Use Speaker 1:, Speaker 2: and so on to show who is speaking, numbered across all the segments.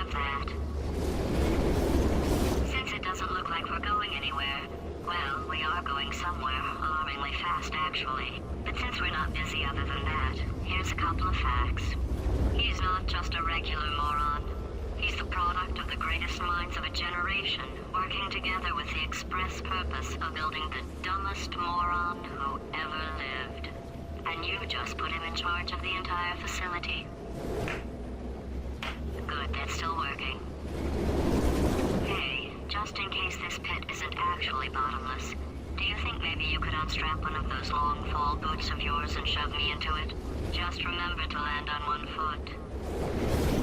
Speaker 1: of that. Since it doesn't look like we're going anywhere, well, we are going somewhere, alarmingly fast actually. But since we're not busy other than that, here's a couple of facts. He's not just a regular moron. He's the product of the greatest minds of a generation, working together with the express purpose of building the dumbest moron who ever lived. And you just put him in charge of the entire facility. Good, that's still working. Hey, just in case this pit isn't actually bottomless, do you think maybe you could unstrap one of those long fall boots of yours and shove me into it? Just remember to land on one foot.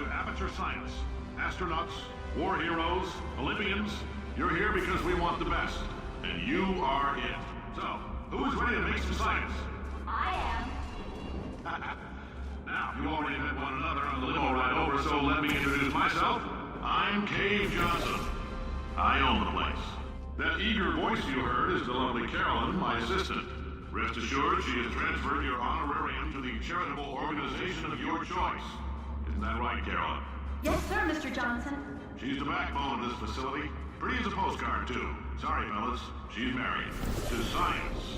Speaker 2: to Aperture Science. Astronauts, war heroes, Olympians, you're here because we want the best. And you are it. So, who is ready to make some science?
Speaker 1: I am.
Speaker 2: Now, you already met one another on the limo ride over, so let me introduce myself. I'm Cave Johnson. I own the place. That eager voice you heard is the lovely Carolyn, my assistant. Rest assured, she has transferred your honorarium to the charitable organization of your choice. Isn't that right, Carolyn?
Speaker 3: Yes, sir, Mr. Johnson.
Speaker 2: She's the backbone of this facility. Pretty as a postcard, too. Sorry, fellas. She's married. To science.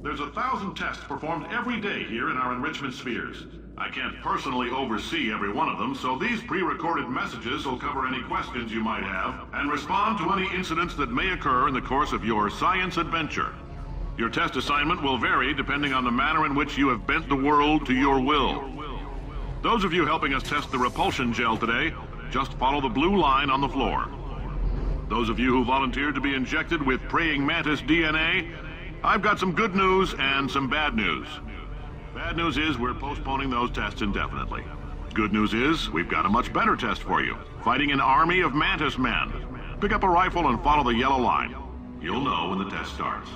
Speaker 2: There's 1,000 tests performed every day here in our enrichment spheres. I can't personally oversee every one of them, so these pre-recorded messages will cover any questions you might have and respond to any incidents that may occur in the course of your science adventure. Your test assignment will vary depending on the manner in which you have bent the world to your will. Those of you helping us test the repulsion gel today, just follow the blue line on the floor. Those of you who volunteered to be injected with praying mantis DNA, I've got some good news and some bad news. Bad news is we're postponing those tests indefinitely. Good news is we've got a much better test for you. Fighting an army of mantis men. Pick up a rifle and follow the yellow line. You'll know when the test starts.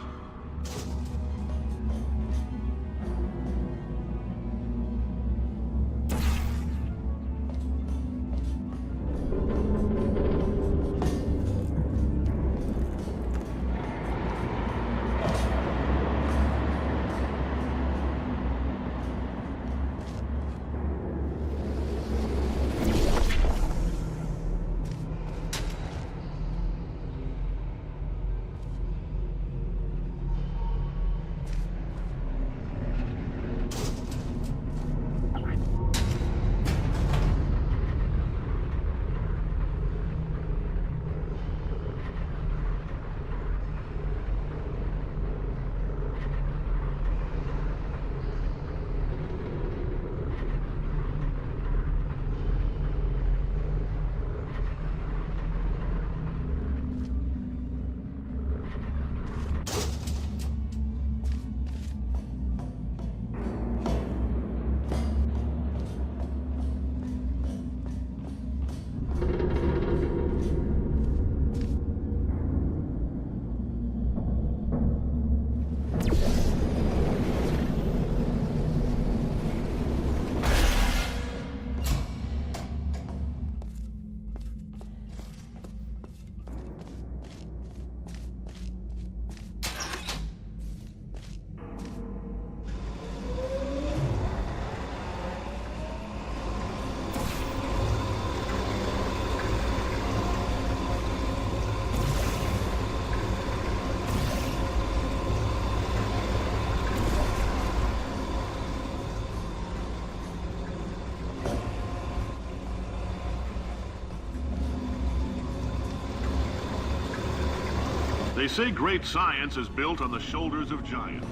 Speaker 2: They say great science is built on the shoulders of giants.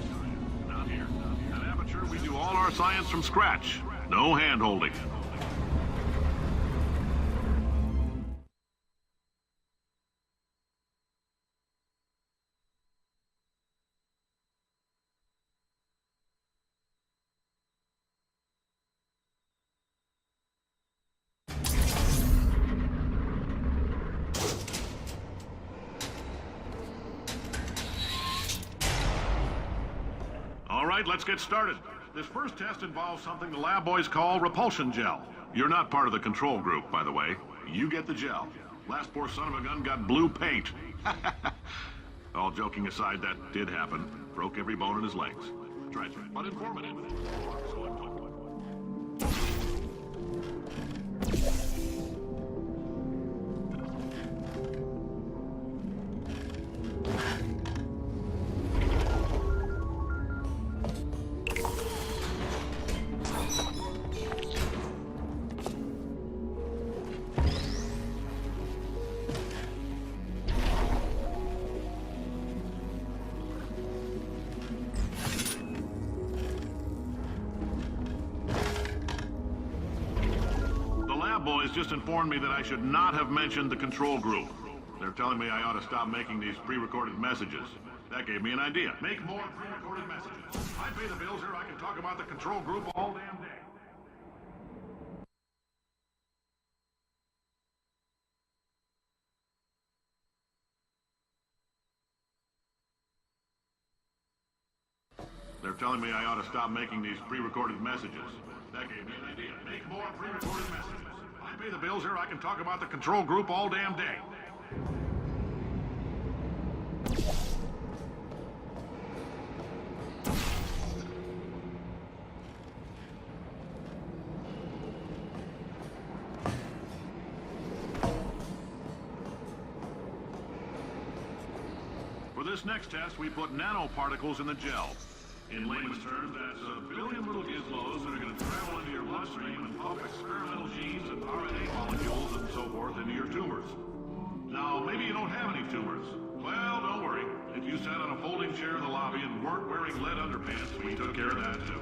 Speaker 2: Not here. At Aperture, we do all our science from scratch. No hand-holding. All right, let's get started. This first test involves something the lab boys call repulsion gel. You're not part of the control group, by the way. You get the gel. Last poor son of a gun got blue paint. All joking aside, that did happen. Broke every bone in his legs. Tragic, but informative. So I'm talking. Boys just informed me that I should not have mentioned the control group. They're telling me I ought to stop making these pre-recorded messages. That gave me an idea. Make more pre-recorded messages. I pay the bills here, I can talk about the control group all damn day. They're telling me I ought to stop making these pre-recorded messages. That gave me an idea. Make more pre-recorded messages. I pay the bills here, I can talk about the control group all damn day. For this next test, we put nanoparticles in the gel. In layman's terms, that's a billion little gizmos that are going to travel into your bloodstream and pump experimental genes and RNA molecules and so forth into your tumors. Now, maybe you don't have any tumors. Well, don't worry. If you sat on a folding chair in the lobby and weren't wearing lead underpants, we took care of that too.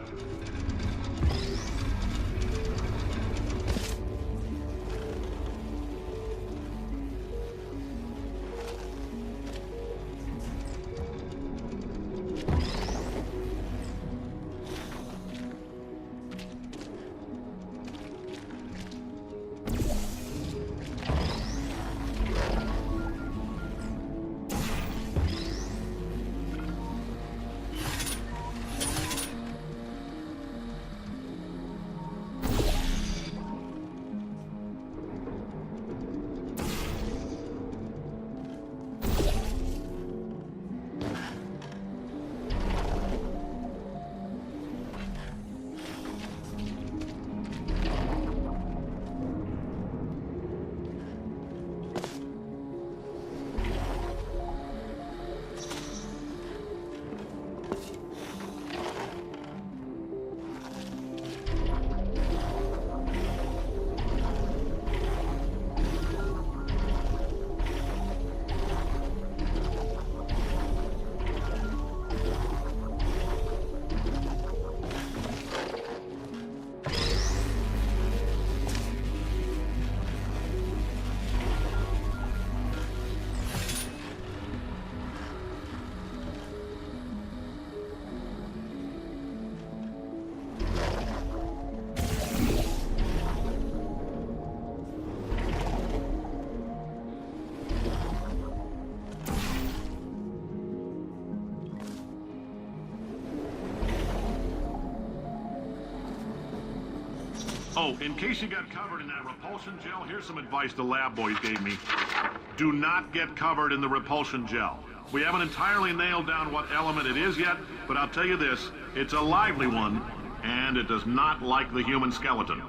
Speaker 2: Oh, in case you got covered in that repulsion gel, here's some advice the lab boys gave me. Do not get covered in the repulsion gel. We haven't entirely nailed down what element it is yet, but I'll tell you this, it's a lively one, and it does not like the human skeleton.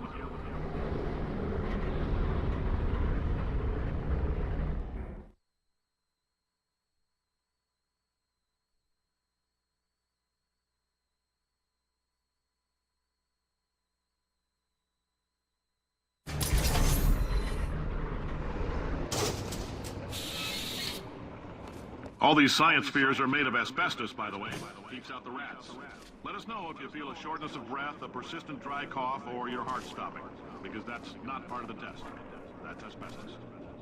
Speaker 2: All these science spheres are made of asbestos, by the way. Keeps out the rats. Let us know if you feel a shortness of breath, a persistent dry cough, or your heart stopping, because that's not part of the test. That's asbestos.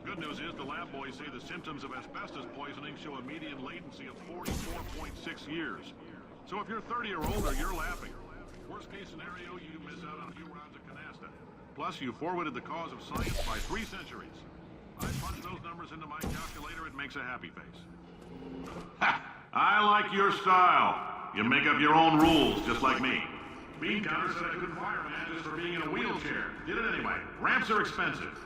Speaker 2: Good news is the lab boys say the symptoms of asbestos poisoning show a median latency of 44.6 years. So if you're 30 or older, you're laughing. Worst case scenario, you miss out on a few rounds of canasta. Plus, you forwarded the cause of science by 3 centuries. I punch those numbers into my calculator, it makes a happy face. Ha! I like your style. You make up your own rules, just like me. Bean Counter said I couldn't fire a man just for being in a wheelchair. Did it anyway. Ramps are expensive.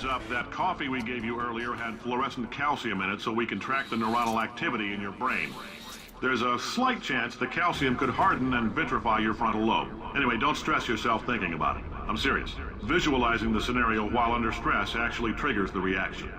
Speaker 2: Heads up, that coffee we gave you earlier had fluorescent calcium in it so we can track the neuronal activity in your brain. There's a slight chance the calcium could harden and vitrify your frontal lobe. Anyway, don't stress yourself thinking about it. I'm serious. Visualizing the scenario while under stress actually triggers the reaction.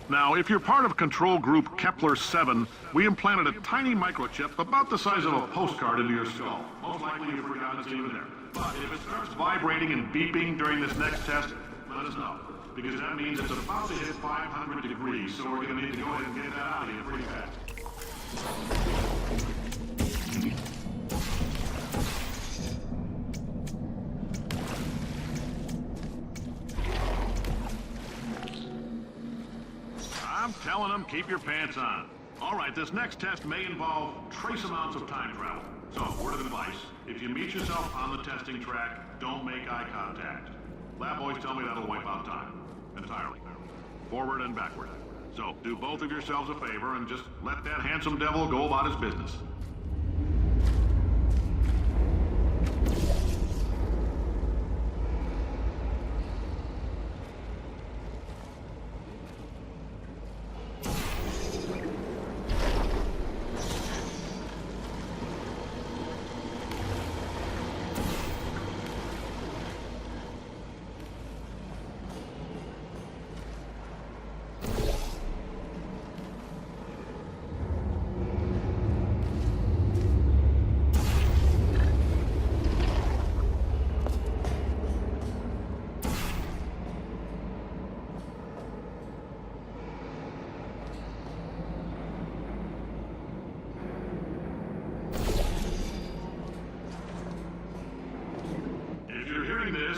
Speaker 2: Now, if you're part of control group Kepler-7, we implanted a tiny microchip about the size of a postcard into your skull. Most likely you've forgotten it's even there. But if it starts vibrating and beeping during this next test, let us know. Because that means it's about to hit 500 degrees, so we're going to need to go ahead and get that out of here pretty fast. I'm telling them, keep your pants on. All right, this next test may involve trace amounts of time travel. So, word of advice, if you meet yourself on the testing track, don't make eye contact. Lab boys tell me that'll wipe out time. Entirely. Forward and backward. So, do both of yourselves a favor and just let that handsome devil go about his business.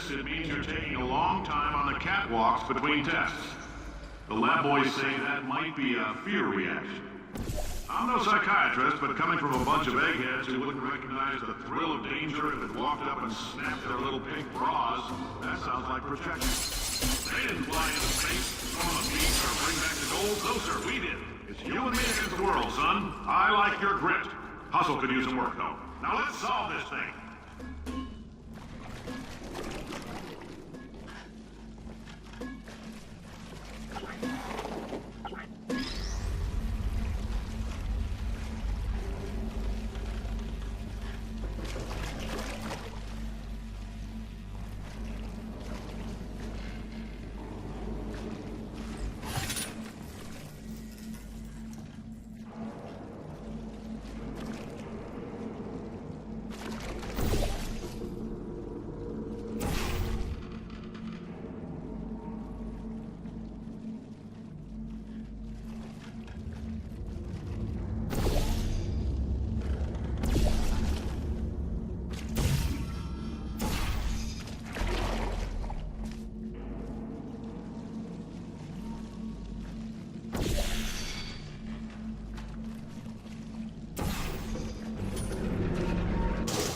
Speaker 2: It means you're taking a long time on the catwalks between tests. The lab boys say that might be a fear reaction. I'm no psychiatrist, but coming from a bunch of eggheads who wouldn't recognize the thrill of danger if it walked up and snapped their little pink bras, that sounds like protection. They didn't fly into space, storm a beach, or bring back the gold. No, sir, we did. It's you and me against the world, son. I like your grit. Hustle could use some work, though. Now let's solve this thing.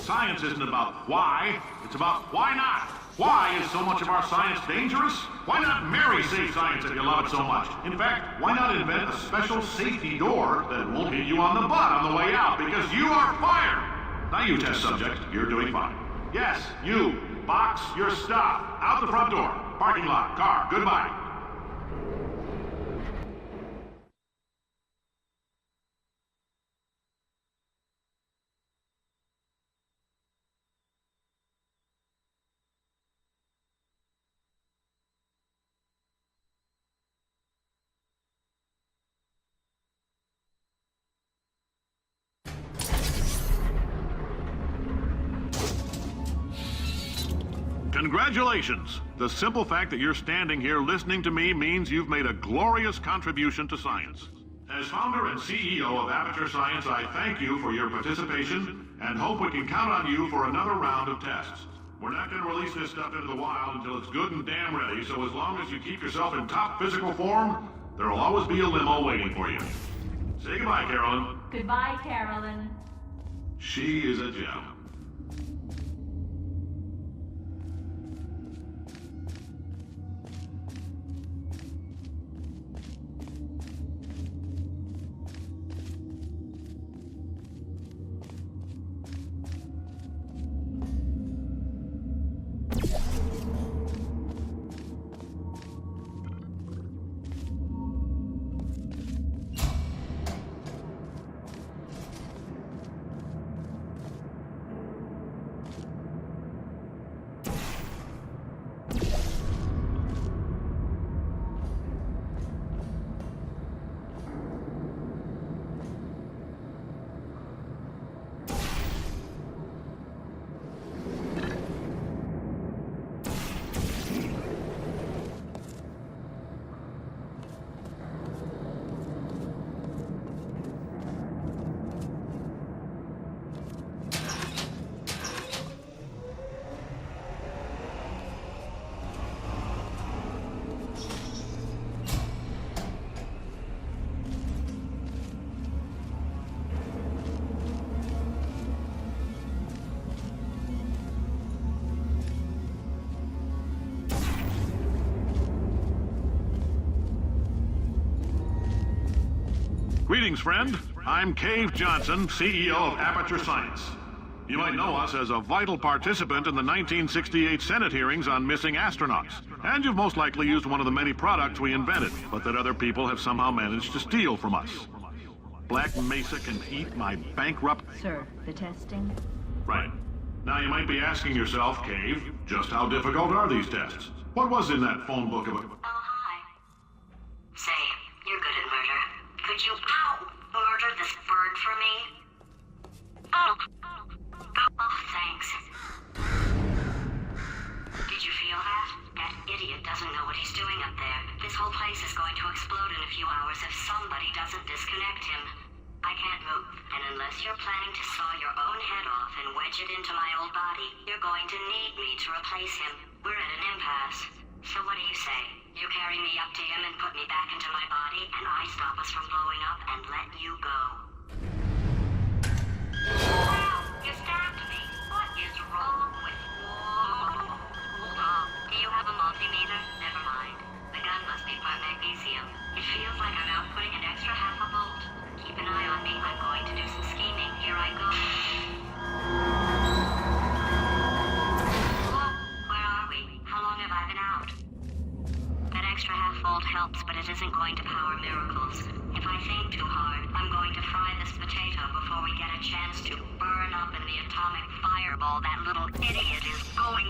Speaker 2: Science isn't about why, it's about why not. Why is so much of our science dangerous? Why not marry safe science if you love it so much? In fact, why not invent a special safety door that won't hit you on the butt on the way out because you are fired? Now you test subject, you're doing fine. Yes, you, box your stuff, out the front door, parking lot, car, goodbye. Congratulations! The simple fact that you're standing here listening to me means you've made a glorious contribution to science. As founder and CEO of Aperture Science, I thank you for your participation and hope we can count on you for another round of tests. We're not going to release this stuff into the wild until it's good and damn ready, so as long as you keep yourself in top physical form, there'll always be a limo waiting for you. Say goodbye, Carolyn.
Speaker 3: Goodbye, Carolyn.
Speaker 2: She is a gem. Greetings, friend. I'm Cave Johnson, CEO of Aperture Science. You might know us as a vital participant in the 1968 Senate hearings on missing astronauts. And you've most likely used one of the many products we invented, but that other people have somehow managed to steal from us. Black Mesa can eat my bankrupt...
Speaker 3: Sir, the testing?
Speaker 2: Right. Now you might be asking yourself, Cave, just how difficult are these tests? What was in that phone book of it?
Speaker 1: Oh, hi. Say, you're good at murder. Could you, murder this bird for me? Oh, thanks. Did you feel that? That idiot doesn't know what he's doing up there. This whole place is going to explode in a few hours if somebody doesn't disconnect him. I can't move, and unless you're planning to saw your own head off and wedge it into my old body, you're going to need me to replace him. We're at an impasse. So what do you say? You carry me up to him and put me back into my body, and I stop us from blowing up and let you go. Wow, you stabbed me. What is wrong with you? Hold on. Do you have a multimeter? Never mind. The gun must be part magnesium. It feels like I'm outputting an extra half a volt. Keep an eye on me. I'm going to do some scheming. Here I go. Whoa, where are we? How long have I been out? That extra half volt helps, but it isn't going to power miracles. If I think too hard, I'm going to fry this potato before we get a chance to burn up in the atomic fireball that little idiot is going...